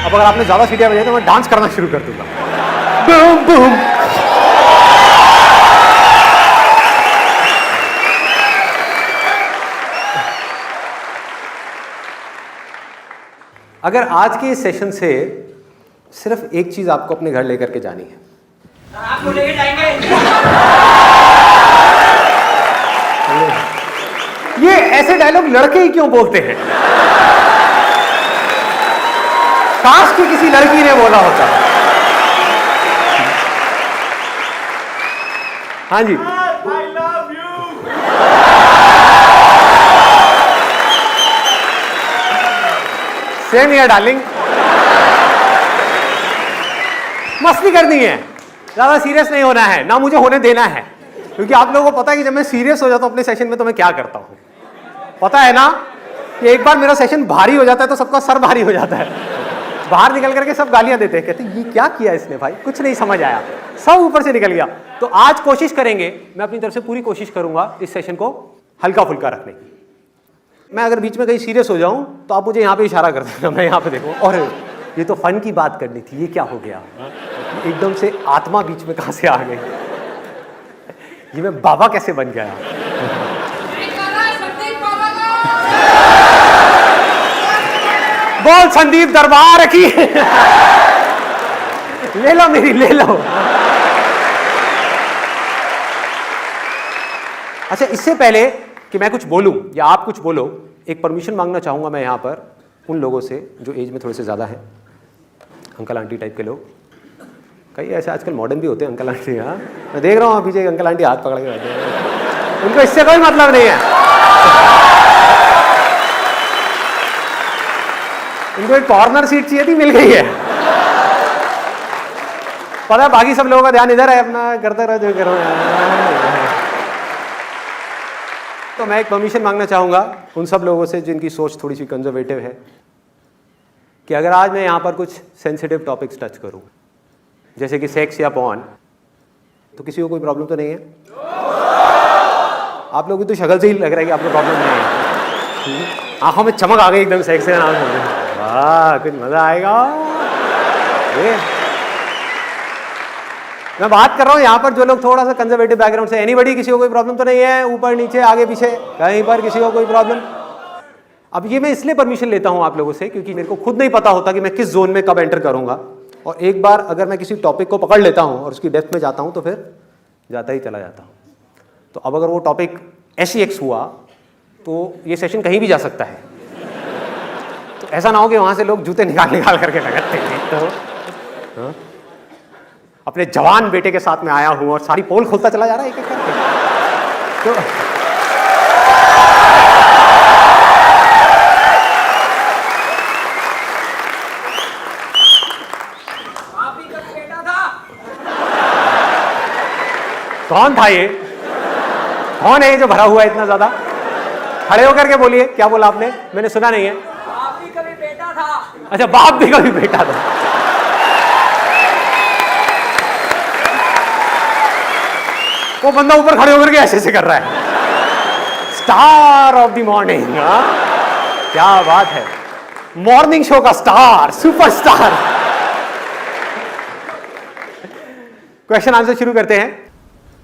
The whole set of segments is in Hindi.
अब अगर आपने ज्यादा सीटियां बजाई तो मैं डांस करना शुरू कर दूंगा। Boom boom. अगर आज के इस सेशन से सिर्फ एक चीज आपको अपने घर लेकर के जानी है, आपको लेके जाएंगे। ये ऐसे डायलॉग लड़के ही क्यों बोलते हैं? काश कि किसी लड़की ने बोला होता। हाँ जी, I love you। Same here darling. मस्ती करनी है, ज्यादा सीरियस नहीं होना है, ना मुझे होने देना है, क्योंकि आप लोगों को पता है कि जब मैं सीरियस हो जाता हूं अपने सेशन में तो मैं क्या करता हूं, पता है ना कि एक बार मेरा सेशन भारी हो जाता है तो सबका सर भारी हो जाता है, बाहर निकल करके सब गालियां देते हैं, कहते हैं ये क्या किया इसने भाई, कुछ नहीं समझ आया, सब ऊपर से निकल गया। तो आज कोशिश करेंगे, मैं अपनी तरफ से पूरी कोशिश करूंगा इस सेशन को हल्का फुल्का रखने की। मैं अगर बीच में कहीं सीरियस हो जाऊं तो आप मुझे यहां पे इशारा कर देना, मैं यहां पे देखूं, और ये तो फन की बात करनी थी, ये क्या हो गया, एकदम से आत्मा बीच में कहां से आ गई, ये मैं बाबा कैसे बन गया। बोल संदीप दरबार की। ले लो मेरी, ले लो। अच्छा, इससे पहले कि मैं कुछ बोलूं या आप कुछ बोलो, एक परमिशन मांगना चाहूंगा मैं यहां पर उन लोगों से जो एज में थोड़े से ज्यादा हैं, अंकल आंटी टाइप के लोग, कई ऐसे आजकल मॉडर्न भी होते हैं अंकल आंटी। हाँ, मैं देख रहा हूँ पीछे अंकल आंटी हाथ पकड़ के बैठे हैं, उनको इससे कोई मतलब नहीं है, उनको एक कॉर्नर सीट चाहिए थी, मिल गई है। पता है बाकी सब लोगों का ध्यान इधर है, अपना करते रहो जो करो। तो मैं एक परमिशन मांगना चाहूंगा उन सब लोगों से जिनकी सोच थोड़ी सी कंजर्वेटिव है, कि अगर आज मैं यहां पर कुछ सेंसिटिव टॉपिक्स टच करूं, जैसे कि सेक्स या पॉर्न, तो किसी को कोई प्रॉब्लम तो नहीं है? आप लोगों की तो शक्ल से ही लग रहा है कि आपको प्रॉब्लम नहीं है। आंखों में चमक आ गई एकदम, सेक्स का नाम सुन के, वाह कुछ मजा आएगा। मैं बात कर रहा हूं यहां पर जो लोग थोड़ा सा कंजर्वेटिव बैकग्राउंड से, एनीबॉडी, किसी को कोई प्रॉब्लम तो नहीं है? ऊपर नीचे आगे पीछे कहीं पर किसी को कोई प्रॉब्लम? अब ये मैं इसलिए परमिशन लेता हूं आप लोगों से क्योंकि मेरे को खुद नहीं पता होता कि मैं किस जोन में कब एंटर करूंगा, और एक बार अगर मैं किसी टॉपिक को पकड़ लेता हूं और उसकी डेप्थ में जाता हूं तो फिर जाता ही चला जाता हूं। तो अब अगर वो टॉपिक SEX हुआ तो ये सेशन कहीं भी जा सकता है, तो ऐसा ना हो कि वहां से लोग जूते निकाल निकाल करके लगाते हैं। तो हाँ? अपने जवान बेटे के साथ में आया हूं और सारी पोल खोलता चला जा रहा है एक एक करके। तो आप ही का बेटा था। कौन था ये? कौन है ये जो भरा हुआ है इतना ज्यादा? खड़े होकर के बोलिए, क्या बोला आपने? मैंने सुना नहीं है। आप ही का भी बेटा था। अच्छा, बाप भी कभी बेटा था। वो बंदा ऊपर खड़े होकर के ऐसे कर रहा है, स्टार ऑफ द मॉर्निंग। क्या बात है, मॉर्निंग शो का स्टार, सुपरस्टार। क्वेश्चन आंसर शुरू करते हैं।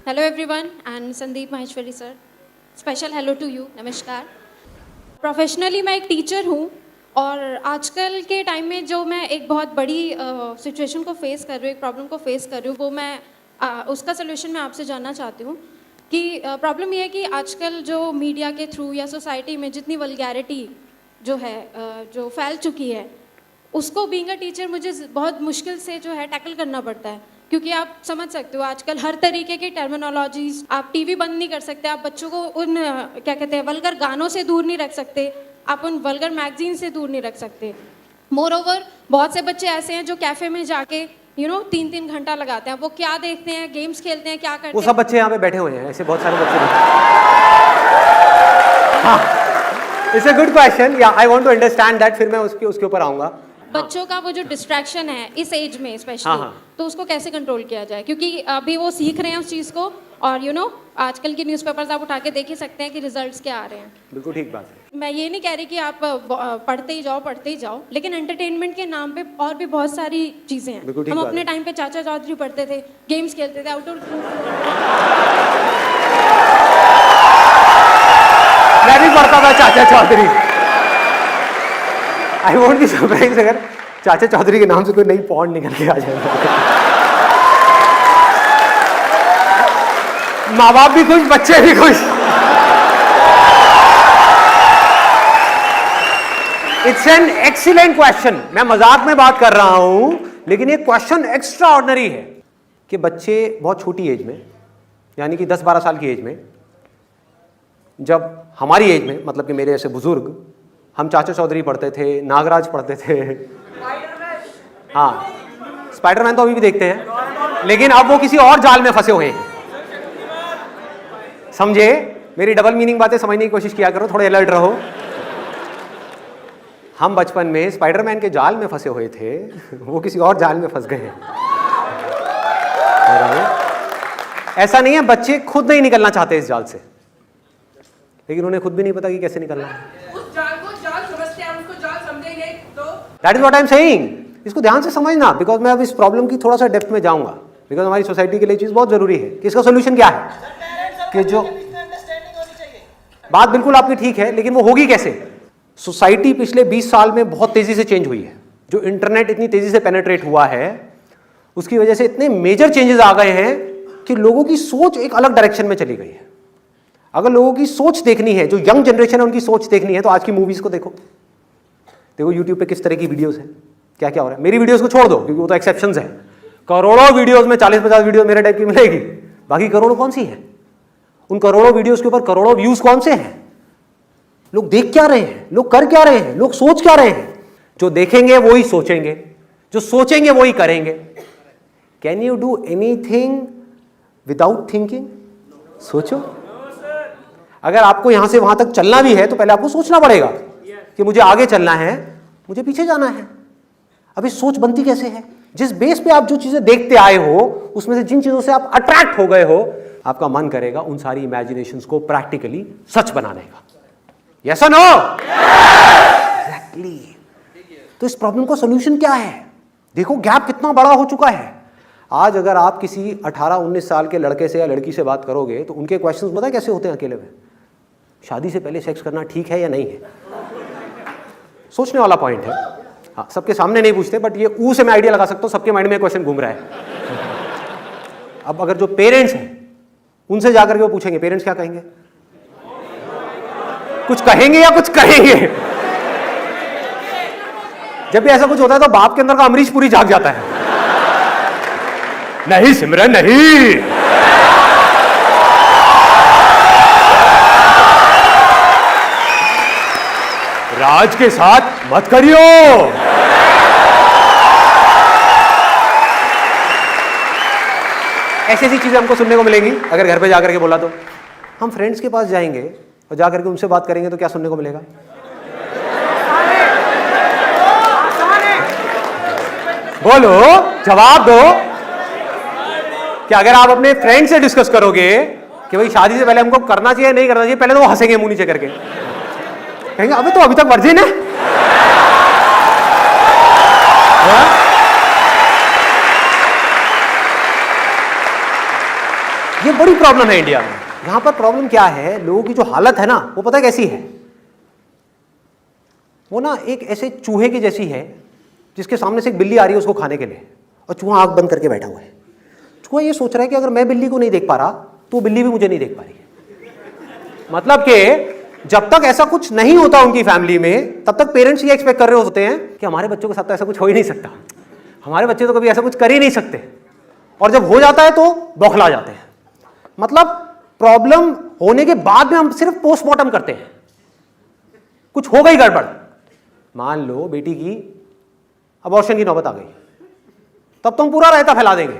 Hello everyone and Sandeep Maheshwari sir, special hello to you, नमस्कार। प्रोफेशनली मैं एक टीचर हूँ और आजकल के टाइम में जो मैं एक बहुत बड़ी सिचुएशन को फेस कर रही हूँ, एक प्रॉब्लम को फेस कर रही हूँ, वो मैं उसका सोल्यूशन मैं आपसे जानना चाहती हूँ कि प्रॉब्लम ये है कि आजकल जो मीडिया के थ्रू या सोसाइटी में जितनी वल्गैरिटी जो है जो फैल चुकी है, उसको बीइंग अ टीचर मुझे बहुत मुश्किल से जो है टैकल करना पड़ता है, क्योंकि आप समझ सकते हो आजकल हर तरीके की टर्मिनोलॉजीज, आप टीवी बंद नहीं कर सकते, आप बच्चों को उन क्या कहते हैं वल्गर गानों से दूर नहीं रख सकते, आप उन वल्गर मैगजीन से दूर नहीं रख सकते। मोर ओवर बहुत से बच्चे ऐसे हैं जो कैफे में जाके 3-3 घंटा लगाते हैं, वो क्या देखते हैं, गेम्स खेलते हैं, क्या करते हैं। वो सब बच्चे यहाँ पे बैठे हुए हैं, ऐसे बहुत सारे बच्चे। हाँ, it's a good question, yeah I want to understand that, फिर मैं उसके ऊपर आऊंगा। बच्चों का वो जो डिस्ट्रैक्शन है इस एज में स्पेशली, हाँ, हाँ। तो उसको कैसे कंट्रोल किया जाए, क्योंकि अभी वो सीख रहे हैं उस चीज़ को, और आजकल की न्यूज़पेपर्स आप उठा के देख ही सकते हैं कि रिजल्ट्स क्या आ रहे हैं। बिल्कुल ठीक बात है। मैं ये नहीं कह रही कि आप पढ़ते ही जाओ, लेकिन एंटरटेनमेंट के नाम पे और भी बहुत सारी चीजें हैं। बिल्कुल ठीक हम बात अपने है। टाइम पे चाचा चौधरी पढ़ते थे, गेम्स खेलते थे, आउटडोर। मैं भी पढ़ता था Chacha Chaudhary. I won't be surprise अगर चाचा चौधरी के नाम से कोई नई पॉन्ड निकल के आ जाएगा। माँ बाप भी खुश, बच्चे भी खुश। It's an excellent question. मैं मजाक में बात कर रहा हूं, लेकिन ये क्वेश्चन एक्स्ट्रा ऑर्डिनरी है कि बच्चे बहुत छोटी एज में, यानी कि 10-12 साल की एज में, जब हमारी एज में, मतलब कि मेरे ऐसे बुजुर्ग, हम चाचा चौधरी पढ़ते थे, नागराज पढ़ते थे। हाँ, स्पाइडरमैन तो अभी भी देखते हैं, लेकिन अब वो किसी और जाल में फंसे हुए हैं। समझे? मेरी डबल मीनिंग बातें समझने की कोशिश किया करो, थोड़े अलर्ट रहो। हम बचपन में स्पाइडरमैन के जाल में फंसे हुए थे, वो किसी और जाल में फंस गए हैं। ऐसा नहीं है, बच्चे खुद नहीं निकलना चाहते इस जाल से, लेकिन उन्हें खुद भी नहीं पता कि कैसे निकलना है। उस जाल को जाल समझते हैं, उसको जाल समझेंगे तो that is what I am saying. इसको ध्यान से समझना, बिकॉज मैं अब इस प्रॉब्लम की थोड़ा सा डेप्थ में जाऊंगा, बिकॉज हमारी सोसाइटी के लिए चीज बहुत जरूरी है कि इसका सोल्यूशन क्या है। कि जो बात बिल्कुल आपकी ठीक है, लेकिन वो होगी कैसे? सोसाइटी पिछले 20 साल में बहुत तेजी से चेंज हुई है। जो इंटरनेट इतनी तेजी से पेनिट्रेट हुआ है, उसकी वजह से इतने मेजर चेंजेस आ गए हैं कि लोगों की सोच एक अलग डायरेक्शन में चली गई है। अगर लोगों की सोच देखनी है, जो यंग जनरेशन है उनकी सोच देखनी है, तो आज की मूवीज को देखो। देखो यूट्यूब पे किस तरह की वीडियोस हैं, क्या क्या हो रहा है। मेरी वीडियोस को छोड़ दो, क्योंकि वो तो एक्सेप्शंस है। करोड़ों वीडियोस में 40-50 वीडियो मेरे टाइप की मिलेगी, बाकी करोड़ों कौन सी है? उन करोड़ों वीडियोस के ऊपर करोड़ों व्यूज कौन से हैं? लोग देख क्या रहे हैं, लोग कर क्या रहे हैं, लोग सोच क्या रहे हैं? जो देखेंगे वो ही सोचेंगे, जो सोचेंगे वो ही करेंगे। Can you do anything without thinking? सोचो। अगर आपको यहां से वहां तक चलना भी है, तो पहले आपको सोचना पड़ेगा कि मुझे आगे चलना है, मुझे पीछे जाना है। अभी सोच बनती कैसे है? जिस बेस पे आप जो चीजें देखते आए हो, उसमें से जिन चीजों से आप अट्रैक्ट हो गए हो, आपका मन करेगा उन सारी इमेजिनेशंस को प्रैक्टिकली सच बनाने का। यस और नो? एग्जैक्टली। तो इस प्रॉब्लम का सॉल्यूशन क्या है? देखो गैप कितना बड़ा हो चुका है। आज अगर आप किसी 18-19 साल के लड़के से या लड़की से बात करोगे, तो उनके क्वेश्चंस पता है कैसे होते हैं अकेले में? शादी से पहले सेक्स करना ठीक है या नहीं है? सोचने वाला पॉइंट है। हाँ, सबके सामने नहीं पूछते, बट ये ऊ से मैं आइडिया लगा सकता हूँ, सबके माइंड में क्वेश्चन घूम रहा है। अब अगर जो पेरेंट्स हैं उनसे जाकर के वो पूछेंगे, पेरेंट्स क्या कहेंगे? कुछ कहेंगे या कुछ कहेंगे? जब भी ऐसा कुछ होता है तो बाप के अंदर का अमरीश पुरी जाग जाता है। नहीं सिमरन नहीं, राज के साथ मत करियो। ऐसी ऐसी चीजें हमको सुनने को मिलेंगी अगर घर पे जाकर के बोला तो। हम फ्रेंड्स के पास जाएंगे और जाकर के उनसे बात करेंगे तो क्या सुनने को मिलेगा? बोलो, जवाब दो। क्या अगर आप अपने फ्रेंड से डिस्कस करोगे कि भाई शादी से पहले हमको करना चाहिए नहीं करना चाहिए, पहले तो वो हंसेंगे मुंह नीचे करके, कहेंगे अबे तो अभी तक वर्जिन है। ये बड़ी प्रॉब्लम है इंडिया में। यहां पर प्रॉब्लम क्या है, लोगों की जो हालत है ना, वो पता है कैसी है? वो ना एक ऐसे चूहे की जैसी है जिसके सामने से एक बिल्ली आ रही है उसको खाने के लिए, और चूहा आंख बंद करके बैठा हुआ है। चूहा ये सोच रहा है कि अगर मैं बिल्ली को नहीं देख पा रहा तो बिल्ली भी मुझे नहीं देख पा रही है। मतलब कि जब तक ऐसा कुछ नहीं होता उनकी फैमिली में, तब तक पेरेंट्स ये एक्सपेक्ट कर रहे होते हैं कि हमारे बच्चों के साथ तो ऐसा कुछ हो ही नहीं सकता, हमारे बच्चे तो कभी ऐसा कुछ कर ही नहीं सकते, और जब हो जाता है तो बौखला जाते हैं। मतलब प्रॉब्लम होने के बाद में हम सिर्फ पोस्टमार्टम करते हैं। कुछ हो गई गड़बड़, मान लो बेटी की अबॉर्शन की नौबत आ गई, तब तो हम पूरा रायता फैला देंगे,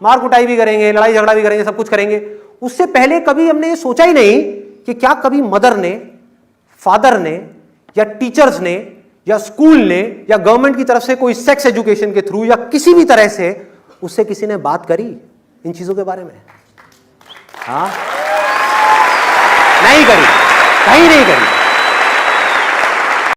मार कुटाई भी करेंगे, लड़ाई झगड़ा भी करेंगे, सब कुछ करेंगे। उससे पहले कभी हमने ये सोचा ही नहीं कि क्या कभी मदर ने, फादर ने, या टीचर्स ने, या स्कूल ने, या गवर्नमेंट की तरफ से कोई सेक्स एजुकेशन के थ्रू या किसी भी तरह से उससे किसी ने बात करी इन चीजों के बारे में? हाँ, नहीं करी, कहीं नहीं करी।